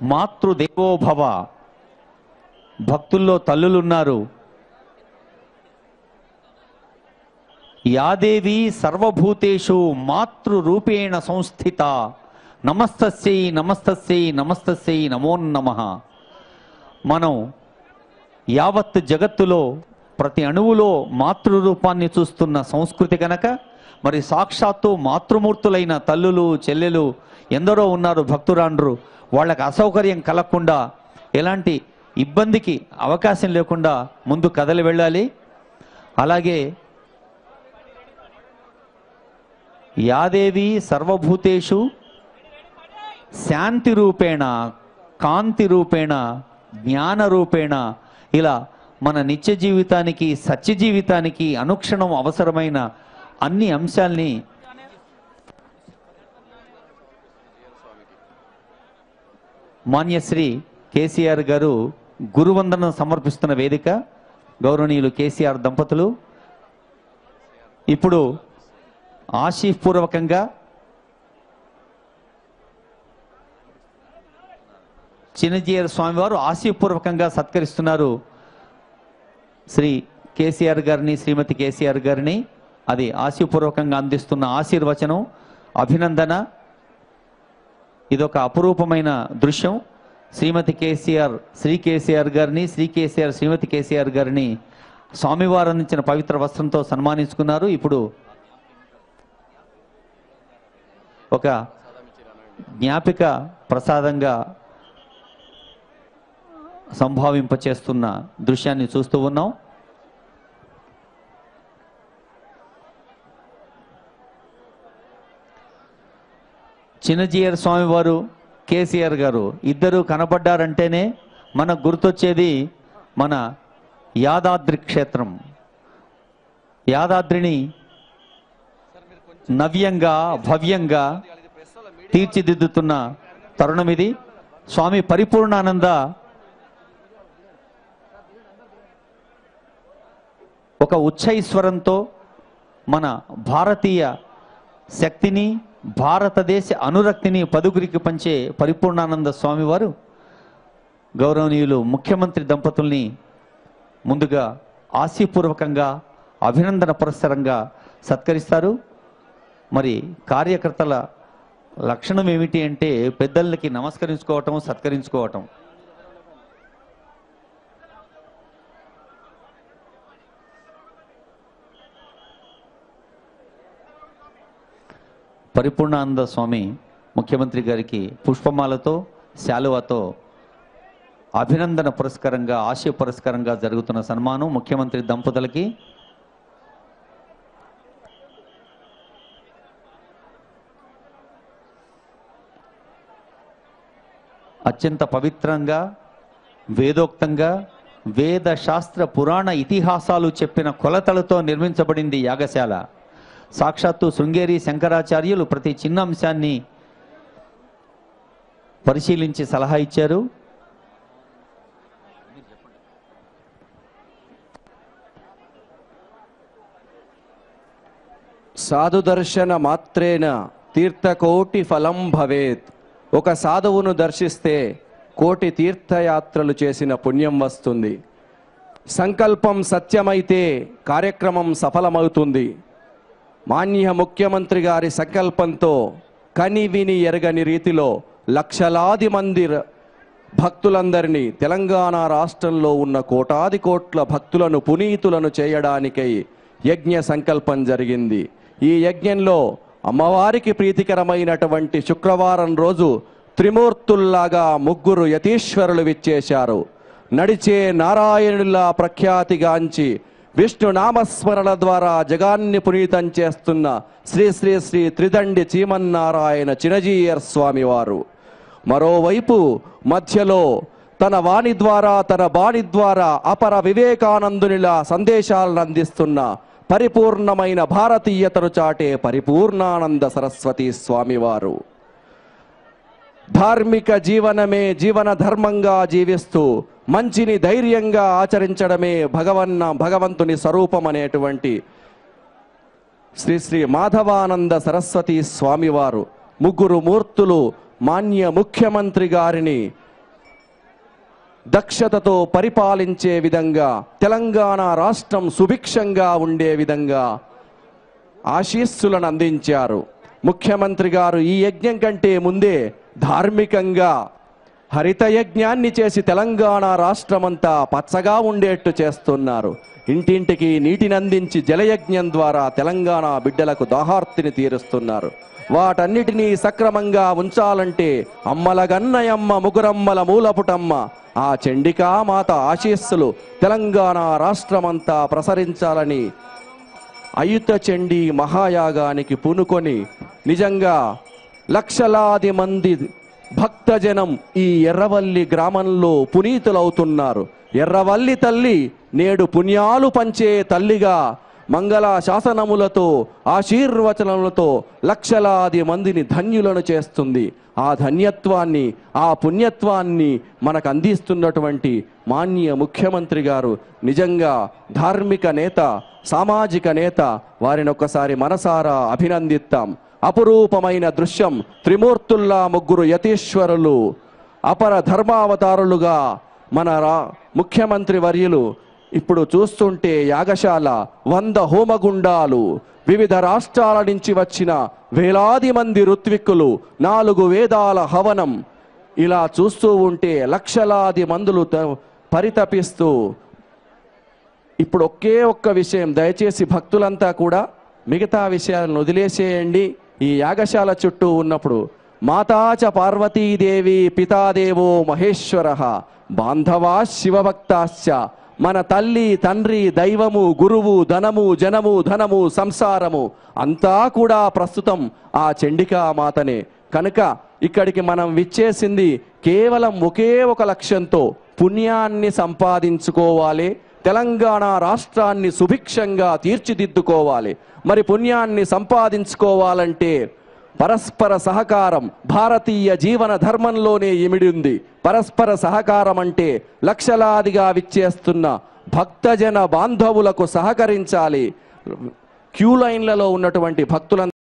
మాతృదేవోభవ. భక్తుల్లో తల్లులున్నారు. యాదేవి సర్వభూతేషు మాతృరూపేణ సంస్థిత. నమస్తస్యై నమస్తస్యై నమస్తస్యై నమో నమః. మనం యావత్ జగత్తులో ప్రతి అణువులో మాతృరూపాన్ని చూస్తున్న సంస్కృతి కనుక మరి సాక్షాత్తు మాతృమూర్తులైన తల్లులు చెల్లెలు ఎందరో ఉన్నారు భక్తురాండ్రు. వాళ్ళకి అసౌకర్యం కలగకుండా ఎలాంటి ఇబ్బందికి అవకాశం లేకుండా ముందు కదలి వెళ్ళాలి. అలాగే యాదేవి సర్వభూతేషు శాంతి రూపేణ కాంతి రూపేణ జ్ఞాన రూపేణ ఇలా మన నిత్య జీవితానికి సత్య జీవితానికి అనుక్షణం అవసరమైన అన్ని అంశాల్ని మాన్యశ్రీ కేసీఆర్ గారు గురువందనం సమర్పిస్తున్న వేదిక గౌరవనీయులు కేసీఆర్ దంపతులు ఇప్పుడు ఆశీపూర్వకంగా చిన్నజీయర్ స్వామివారు ఆశీపూర్వకంగా సత్కరిస్తున్నారు శ్రీ కేసీఆర్ గారిని శ్రీమతి కేసీఆర్ గారిని. అది ఆశీపూర్వకంగా అందిస్తున్న ఆశీర్వచనం అభినందన. ఇదొక అపురూపమైన దృశ్యం. శ్రీమతి కేసీఆర్ శ్రీ కేసీఆర్ గారిని, శ్రీ కేసీఆర్ శ్రీమతి కేసీఆర్ గారిని స్వామివారు అందించిన పవిత్ర వస్త్రంతో సన్మానించుకున్నారు. ఇప్పుడు ఒక జ్ఞాపిక ప్రసాదంగా సంభావింపచేస్తున్న దృశ్యాన్ని చూస్తూ ఉన్నాం. చిన్నజీయర్ స్వామివారు కేసీఆర్ గారు ఇద్దరు కనపడ్డారంటేనే మనకు గుర్తొచ్చేది మన యాదాద్రి క్షేత్రం. యాదాద్రిని నవ్యంగా భవ్యంగా తీర్చిదిద్దుతున్న తరుణం ఇది. స్వామి పరిపూర్ణానంద ఒక ఉచ్చైస్వరంతో మన భారతీయ శక్తిని భారతదేశ అనురక్తిని పదుగురికి పంచే పరిపూర్ణానంద స్వామివారు గౌరవనీయులు ముఖ్యమంత్రి దంపతుల్ని ముందుగా ఆశీపూర్వకంగా అభినందన పురస్సరంగా సత్కరిస్తారు. మరి కార్యకర్తల లక్షణం ఏమిటి అంటే పెద్దలకి నమస్కరించుకోవటం, సత్కరించుకోవటం. పరిపూర్ణానంద స్వామి ముఖ్యమంత్రి గారికి పుష్పమాలతో శాలువాతో అభినందన పురస్కారంగా ఆశయ పురస్కారంగా జరుగుతున్న సన్మానం ముఖ్యమంత్రి దంపతులకి. అత్యంత పవిత్రంగా వేదోక్తంగా వేద శాస్త్ర పురాణ ఇతిహాసాలు చెప్పిన కొలతలతో నిర్మించబడింది యాగశాల. సాక్షాత్తు శృంగేరి శంకరాచార్యులు ప్రతి చిన్న అంశాన్ని పరిశీలించి సలహా ఇచ్చారు. సాధుదర్శన మాత్రేన తీర్థకోటి ఫలం భవేత్. ఒక సాధువును దర్శిస్తే కోటి తీర్థయాత్రలు చేసిన పుణ్యం వస్తుంది. సంకల్పం సత్యమైతే కార్యక్రమం సఫలమవుతుంది. మాన్య ముఖ్యమంత్రి గారి సంకల్పంతో కని విని ఎరగని రీతిలో లక్షలాది మంది భక్తులందరినీ తెలంగాణ రాష్ట్రంలో ఉన్న కోటాది కోట్ల భక్తులను పునీతులను చేయడానికై యజ్ఞ సంకల్పం జరిగింది. ఈ యజ్ఞంలో అమ్మవారికి ప్రీతికరమైనటువంటి శుక్రవారం రోజు త్రిమూర్తుల్లాగా ముగ్గురు యతీశ్వరులు విచ్చేశారు. నడిచే నారాయణులా ప్రఖ్యాతిగాంచి విష్ణు నామస్మరణ ద్వారా జగాన్ని పునీతం చేస్తున్న శ్రీ శ్రీ శ్రీ త్రిదండి చీమన్నారాయణ చిన్నజీయర్ స్వామివారు. మరోవైపు మధ్యలో తన వాణి ద్వారా తన బాణి ద్వారా అపర వివేకానందునిలా సందేశాలను అందిస్తున్న పరిపూర్ణమైన భారతీయతను చాటే పరిపూర్ణానంద సరస్వతి స్వామివారు. ధార్మిక జీవనమే జీవన ధర్మంగా జీవిస్తూ మంచిని ధైర్యంగా ఆచరించడమే భగవంతుని స్వరూపం అనేటువంటి శ్రీ శ్రీ మాధవానంద సరస్వతి స్వామివారు ముగ్గురు మూర్తులు మాన్య ముఖ్యమంత్రి గారిని దక్షతతో పరిపాలించే విధంగా, తెలంగాణ రాష్ట్రం సుభిక్షంగా ఉండే విధంగా ఆశీస్సులను అందించారు. ముఖ్యమంత్రి గారు ఈ యజ్ఞం కంటే ముందే ధార్మికంగా హరిత యజ్ఞాన్ని చేసి తెలంగాణ రాష్ట్రమంతా పచ్చగా ఉండేట్టు చేస్తున్నారు. ఇంటింటికి నీటిని అందించి జలయజ్ఞం ద్వారా తెలంగాణ బిడ్డలకు దాహార్తిని తీరుస్తున్నారు. వాటన్నిటినీ సక్రమంగా ఉంచాలంటే అమ్మల గన్నయమ్మ ముగురమ్మల మూలపుటమ్మ ఆ చండికామాత ఆశీస్సులు తెలంగాణ రాష్ట్రమంతా ప్రసరించాలని అయుత చండీ మహాయాగానికి పూనుకొని నిజంగా లక్షలాది మంది భక్తజనం ఈ ఎర్రవల్లి గ్రామంలో పునీతులవుతున్నారు. ఎర్రవల్లి తల్లి నేడు పుణ్యాలు పంచే తల్లిగా మంగళ శాసనములతో ఆశీర్వచనములతో లక్షలాది మందిని ధన్యులను చేస్తుంది. ఆ ధన్యత్వాన్ని, ఆ పుణ్యత్వాన్ని మనకు అందిస్తున్నటువంటి మాన్య ముఖ్యమంత్రి గారు నిజంగా ధార్మిక నేత, సామాజిక నేత. వారిని ఒక్కసారి మనసారా అభినందిస్తాం. అపురూపమైన దృశ్యం, త్రిమూర్తుల్లా ముగ్గురు యతీశ్వరులు అపర ధర్మావతారులుగా మన ముఖ్యమంత్రి వర్యులు ఇప్పుడు చూస్తుంటే యాగశాల, 100 హోమగుండాలు, వివిధ రాష్ట్రాల నుంచి వచ్చిన వేలాది మంది ఋత్విక్కులు, 4 వేదాల హవనం, ఇలా చూస్తూ ఉంటే లక్షలాది మందులు పరితపిస్తూ. ఇప్పుడు ఒకే ఒక్క విషయం, దయచేసి భక్తులంతా కూడా మిగతా విషయాలను వదిలేసేయండి. ఈ యాగశాల చుట్టూ ఉన్నప్పుడు మాతాచ పార్వతీదేవి పితాదేవో మహేశ్వర బాంధవా శివభక్తాశ్చ, మన తల్లి, తండ్రి, దైవము, గురువు, ధనము, జనము, ధనము, సంసారము అంతా కూడా ప్రస్తుతం ఆ చండికా మాతనే. కనుక ఇక్కడికి మనం విచ్చేసింది కేవలం ఒకే ఒక లక్ష్యంతో, పుణ్యాన్ని సంపాదించుకోవాలి, తెలంగాణ రాష్ట్రాన్ని సుభిక్షంగా తీర్చిదిద్దుకోవాలి. మరి పుణ్యాన్ని సంపాదించుకోవాలంటే పరస్పర సహకారం భారతీయ జీవన ధర్మంలోనే ఇమిడి ఉంది. పరస్పర సహకారం అంటే లక్షలాదిగా విచ్చేస్తున్న భక్తజన బాంధవులకు సహకరించాలి. క్యూ లైన్లలో ఉన్నటువంటి భక్తులంతా